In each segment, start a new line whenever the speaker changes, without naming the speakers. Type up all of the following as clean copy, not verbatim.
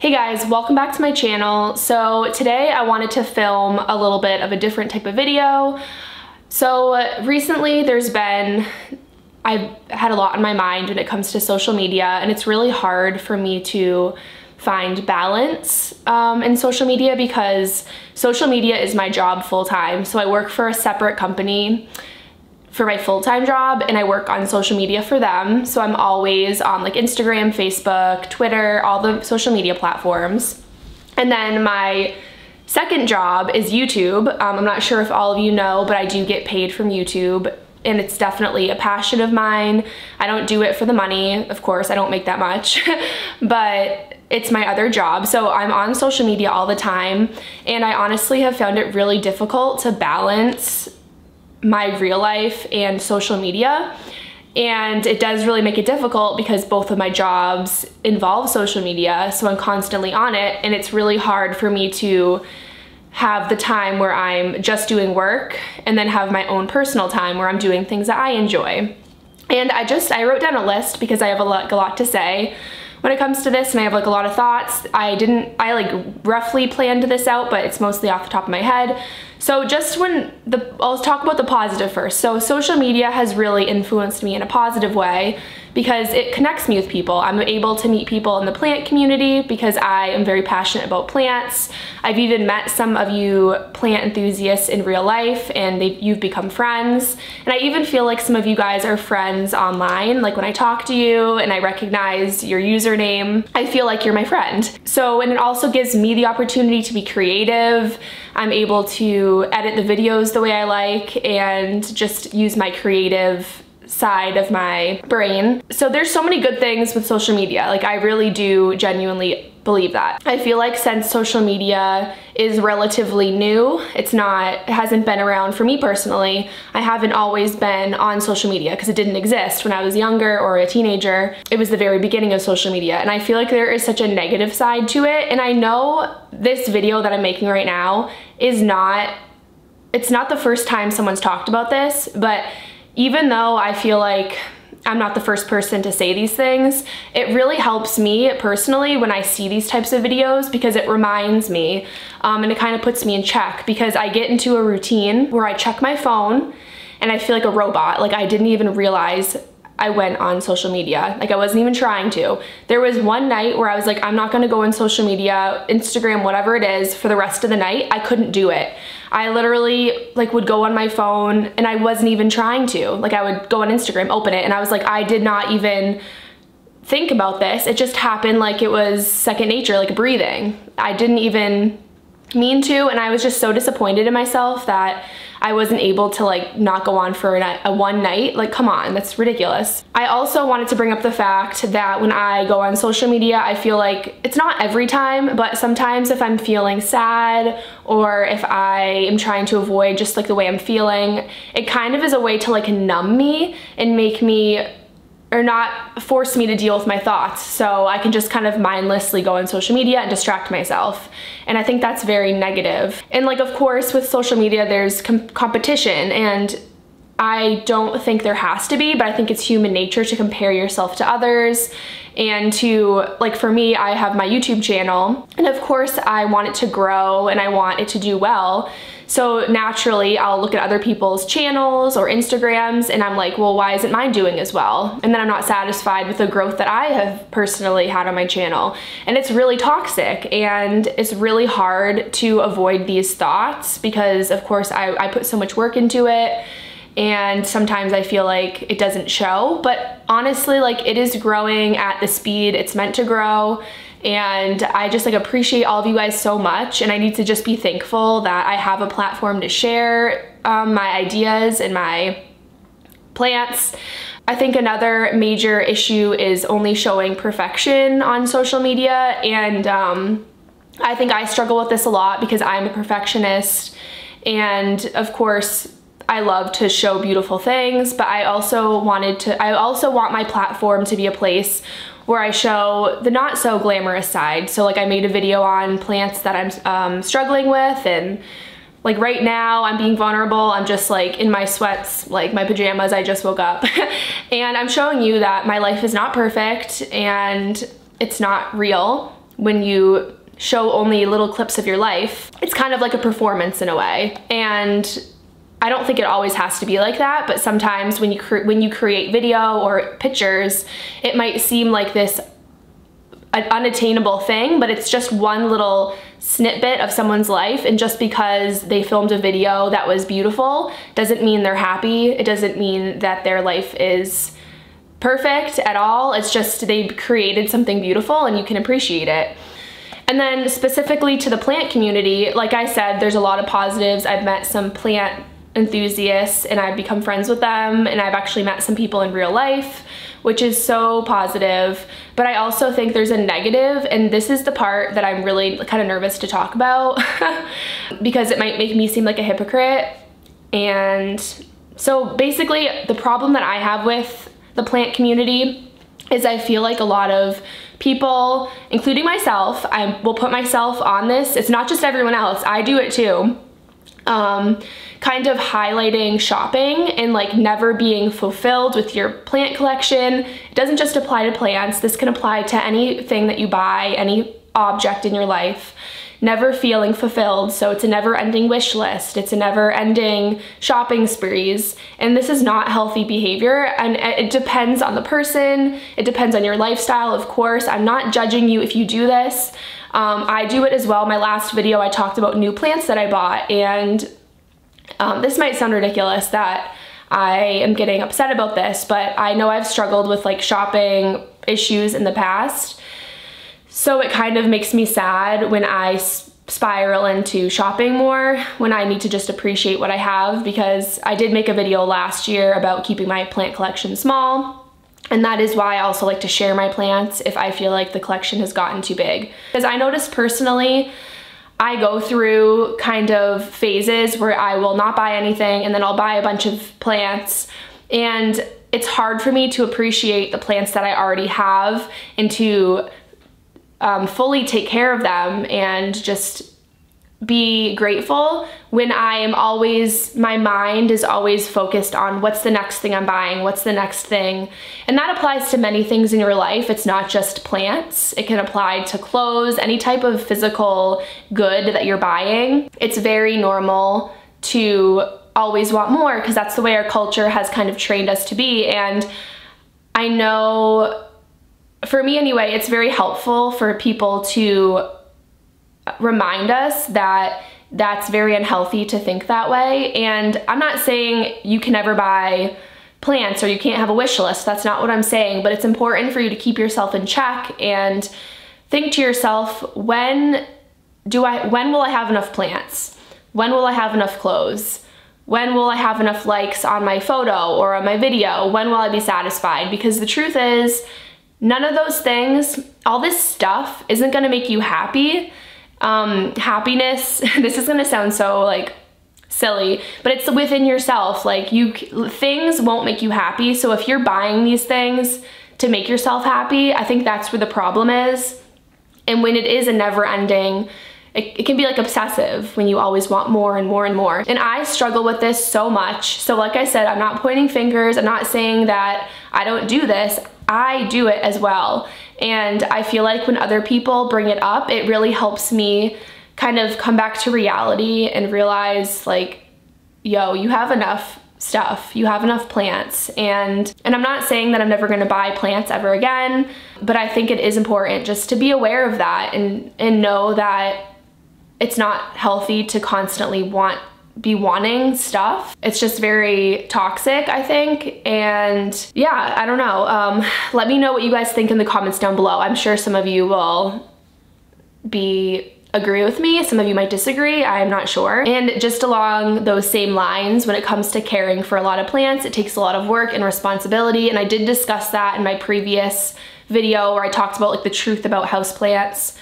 Hey guys, welcome back to my channel. So today I wanted to film a little bit of a different type of video. So recently I've had a lot on my mind when it comes to social media, and it's really hard for me to find balance in social media because social media is my job full-time. So I work for a separate company for my full-time job, and I work on social media for them. So I'm always on like Instagram, Facebook, Twitter, all the social media platforms. And then my second job is YouTube. I'm not sure if all of you know, but I do get paid from YouTube, and it's definitely a passion of mine. I don't do it for the money, of course, I don't make that much, but it's my other job. So I'm on social media all the time, and I honestly have found it really difficult to balance my real life and social media. And it does really make it difficult because both of my jobs involve social media, so I'm constantly on it, and it's really hard for me to have the time where I'm just doing work and then have my own personal time where I'm doing things that I enjoy. And I wrote down a list because I have a lot to say when it comes to this, and I have like a lot of thoughts. I like roughly planned this out, but it's mostly off the top of my head. So I'll talk about the positive first. So social media has really influenced me in a positive way because it connects me with people. I'm able to meet people in the plant community because I am very passionate about plants. I've even met some of you plant enthusiasts in real life, and you've become friends. And I even feel like some of you guys are friends online. Like when I talk to you and I recognize your username, I feel like you're my friend. So, and it also gives me the opportunity to be creative. I'm able to edit the videos the way I like and just use my creative side of my brain. So there's so many good things with social media. Like I really do genuinely believe that. I feel like since social media is relatively new, it hasn't been around for me personally. I haven't always been on social media because it didn't exist when I was younger or a teenager. It was the very beginning of social media, and I feel like there is such a negative side to it. And I know this video that I'm making right now it's not the first time someone's talked about this, but even though I feel like I'm not the first person to say these things, it really helps me personally when I see these types of videos because it reminds me and it kind of puts me in check, because I get into a routine where I check my phone and I feel like a robot. Like I didn't even realize I went on social media. Like I wasn't even trying to. There was one night where I was like, I'm not gonna go on social media, Instagram, whatever it is, for the rest of the night. I couldn't do it. I literally like would go on my phone and I wasn't even trying to. Like I would go on Instagram, open it, and I was like, I did not even think about this. It just happened like it was second nature, like breathing. I didn't even mean to, and I was just so disappointed in myself that I wasn't able to like not go on for a one night. Like come on, that's ridiculous. I also wanted to bring up the fact that when I go on social media, I feel like it's not every time, but sometimes if I'm feeling sad or if I am trying to avoid just like the way I'm feeling, it kind of is a way to like numb me and make me, or not force me to deal with my thoughts. So I can just kind of mindlessly go on social media and distract myself. And I think that's very negative. And like, of course, with social media, there's competition, and I don't think there has to be, but I think it's human nature to compare yourself to others. And to, like for me, I have my YouTube channel, and of course I want it to grow and I want it to do well. So naturally I'll look at other people's channels or Instagrams and I'm like, well, why isn't mine doing as well? And then I'm not satisfied with the growth that I have personally had on my channel. And it's really toxic, and it's really hard to avoid these thoughts because of course I put so much work into it. And sometimes I feel like it doesn't show, but honestly, like it is growing at the speed it's meant to grow. And I just like appreciate all of you guys so much, and I need to just be thankful that I have a platform to share my ideas and my plants. I think another major issue is only showing perfection on social media, and I think I struggle with this a lot because I'm a perfectionist, and of course I love to show beautiful things, but I also want my platform to be a place where I show the not so glamorous side. So like I made a video on plants that I'm struggling with, and like right now I'm being vulnerable. I'm just like in my sweats, like my pajamas, I just woke up. And I'm showing you that my life is not perfect and it's not real. when you show only little clips of your life, it's kind of like a performance in a way. And I don't think it always has to be like that, but sometimes when you create video or pictures, it might seem like this an unattainable thing, but it's just one little snippet of someone's life, and just because they filmed a video that was beautiful doesn't mean they're happy. It doesn't mean that their life is perfect at all. It's just they created something beautiful and you can appreciate it. And then specifically to the plant community, like I said, there's a lot of positives. I've met some plant enthusiasts and I've become friends with them, and I've actually met some people in real life, which is so positive. But I also think there's a negative, and this is the part that I'm really kind of nervous to talk about because it might make me seem like a hypocrite. And so basically the problem that I have with the plant community is I feel like a lot of people, including myself, I will put myself on this, it's not just everyone else, I do it too, kind of highlighting shopping and like never being fulfilled with your plant collection. It doesn't just apply to plants, this can apply to anything that you buy, any object in your life. Never feeling fulfilled, so it's a never-ending wish list, it's a never-ending shopping sprees, and this is not healthy behavior, and it depends on the person, it depends on your lifestyle, of course. I'm not judging you if you do this. I do it as well. My last video I talked about new plants that I bought, and this might sound ridiculous that I am getting upset about this, but I know I've struggled with like shopping issues in the past. So it kind of makes me sad when I spiral into shopping more, when I need to just appreciate what I have, because I did make a video last year about keeping my plant collection small. And that is why I also like to share my plants if I feel like the collection has gotten too big. Because I noticed personally, I go through kind of phases where I will not buy anything and then I'll buy a bunch of plants, and it's hard for me to appreciate the plants that I already have and to fully take care of them and just be grateful when I am always, my mind is always focused on what's the next thing I'm buying, what's the next thing. And that applies to many things in your life. It's not just plants. It can apply to clothes, any type of physical good that you're buying. It's very normal to always want more because that's the way our culture has kind of trained us to be. And I know, for me anyway, it's very helpful for people to remind us that that's very unhealthy to think that way. And I'm not saying you can never buy plants or you can't have a wish list. That's not what I'm saying, but it's important for you to keep yourself in check and think to yourself, when will I have enough plants? When will I have enough clothes? When will I have enough likes on my photo or on my video? When will I be satisfied? Because the truth is, none of those things, all this stuff isn't gonna make you happy. Happiness, this is gonna sound so like silly, but it's within yourself. Like things won't make you happy. So if you're buying these things to make yourself happy, I think that's where the problem is. And when it is a never ending, it can be like obsessive when you always want more and more and more. And I struggle with this so much. So like I said, I'm not pointing fingers. I'm not saying that I don't do this. I do it as well. And I feel like when other people bring it up, it really helps me kind of come back to reality and realize like, yo, you have enough stuff, you have enough plants. And I'm not saying that I'm never gonna buy plants ever again, but I think it is important just to be aware of that and know that it's not healthy to constantly be wanting stuff. It's just very toxic, I think. And yeah, I don't know. Let me know what you guys think in the comments down below. I'm sure some of you will agree with me. Some of you might disagree. I'm not sure. And just along those same lines, when it comes to caring for a lot of plants, it takes a lot of work and responsibility. And I did discuss that in my previous video where I talked about like the truth about houseplants.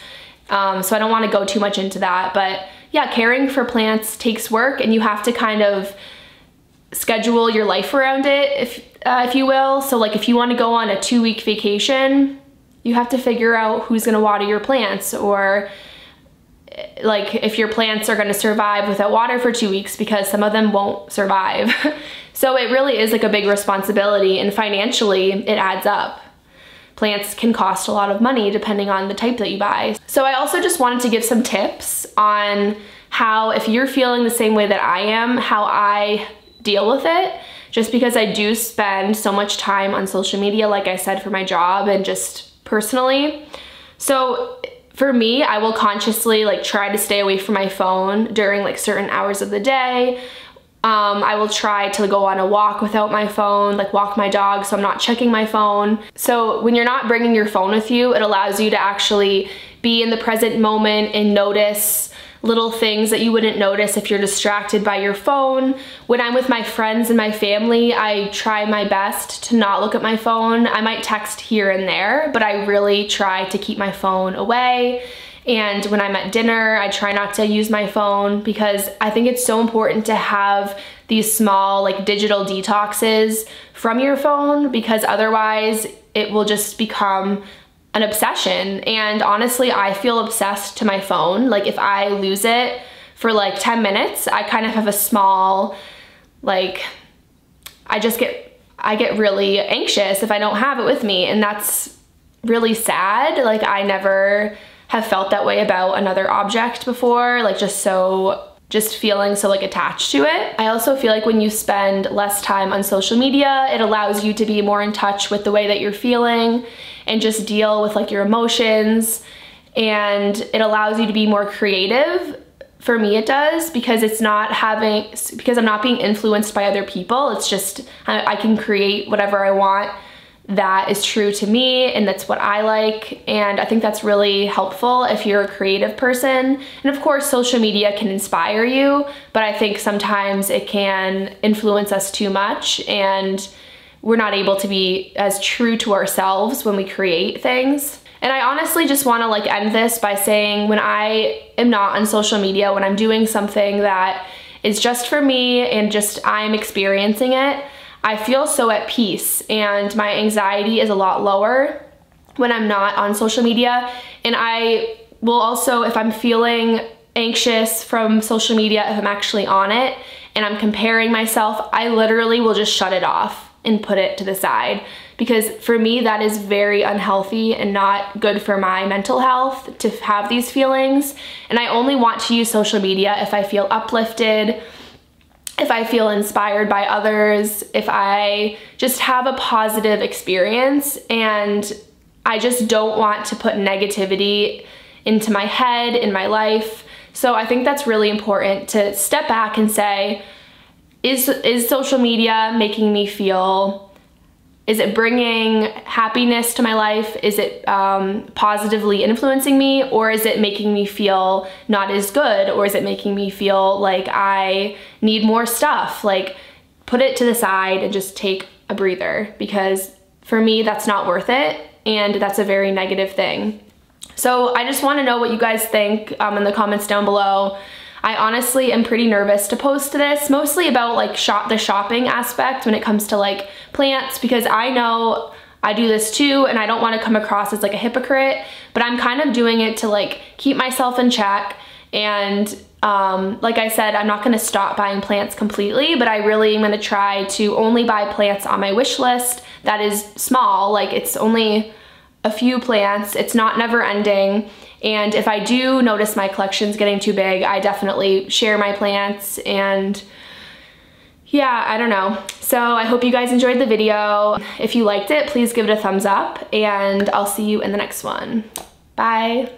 So I don't want to go too much into that, but yeah, caring for plants takes work and you have to kind of schedule your life around it, if you will. So like if you want to go on a 2-week vacation, you have to figure out who's going to water your plants, or like if your plants are going to survive without water for 2 weeks, because some of them won't survive. So it really is like a big responsibility, and financially it adds up. plants can cost a lot of money depending on the type that you buy. So I also just wanted to give some tips on how, if you're feeling the same way that I am, how I deal with it, just because I do spend so much time on social media, like I said, for my job and just personally. So for me, I will consciously like try to stay away from my phone during like certain hours of the day. I will try to go on a walk without my phone, like walk my dog so I'm not checking my phone. So when you're not bringing your phone with you, it allows you to actually be in the present moment and notice little things that you wouldn't notice if you're distracted by your phone. When I'm with my friends and my family, I try my best to not look at my phone. I might text here and there, but I really try to keep my phone away. And when I'm at dinner, I try not to use my phone because I think it's so important to have these small like digital detoxes from your phone, because otherwise it will just become an obsession. And honestly, I feel obsessed to my phone. Like if I lose it for like 10 minutes, I kind of have a small, like, I get really anxious if I don't have it with me, and that's really sad. Like I never have felt that way about another object before, like just feeling so like attached to it. I also feel like when you spend less time on social media, it allows you to be more in touch with the way that you're feeling and just deal with like your emotions, and it allows you to be more creative. For me it does, because I'm not being influenced by other people. It's just, I can create whatever I want that is true to me and that's what I like, and I think that's really helpful if you're a creative person. And of course social media can inspire you, but I think sometimes it can influence us too much and we're not able to be as true to ourselves when we create things. And I honestly just want to like end this by saying, when I am not on social media, when I'm doing something that is just for me and just I'm experiencing it, I feel so at peace and my anxiety is a lot lower when I'm not on social media. And I will also, if I'm feeling anxious from social media, if I'm actually on it and I'm comparing myself, I literally will just shut it off and put it to the side, because for me that is very unhealthy and not good for my mental health to have these feelings. And I only want to use social media if I feel uplifted, if I feel inspired by others, if I just have a positive experience, and I just don't want to put negativity into my head, in my life. So I think that's really important to step back and say, is social media making me feel, is it bringing happiness to my life? Is it positively influencing me, or is it making me feel not as good, or is it making me feel like I need more stuff? Like, put it to the side and just take a breather, because for me that's not worth it and that's a very negative thing. So I just want to know what you guys think in the comments down below. I honestly am pretty nervous to post this, mostly about like the shopping aspect when it comes to like plants, because I know I do this too and I don't want to come across as like a hypocrite, but I'm kind of doing it to like keep myself in check. And like I said, I'm not going to stop buying plants completely, but I really am going to try to only buy plants on my wish list that is small. Like it's only a few plants, it's not never ending. And if I do notice my collection's getting too big, I definitely share my plants. And yeah, I don't know. So I hope you guys enjoyed the video. If you liked it, please give it a thumbs up, and I'll see you in the next one. Bye.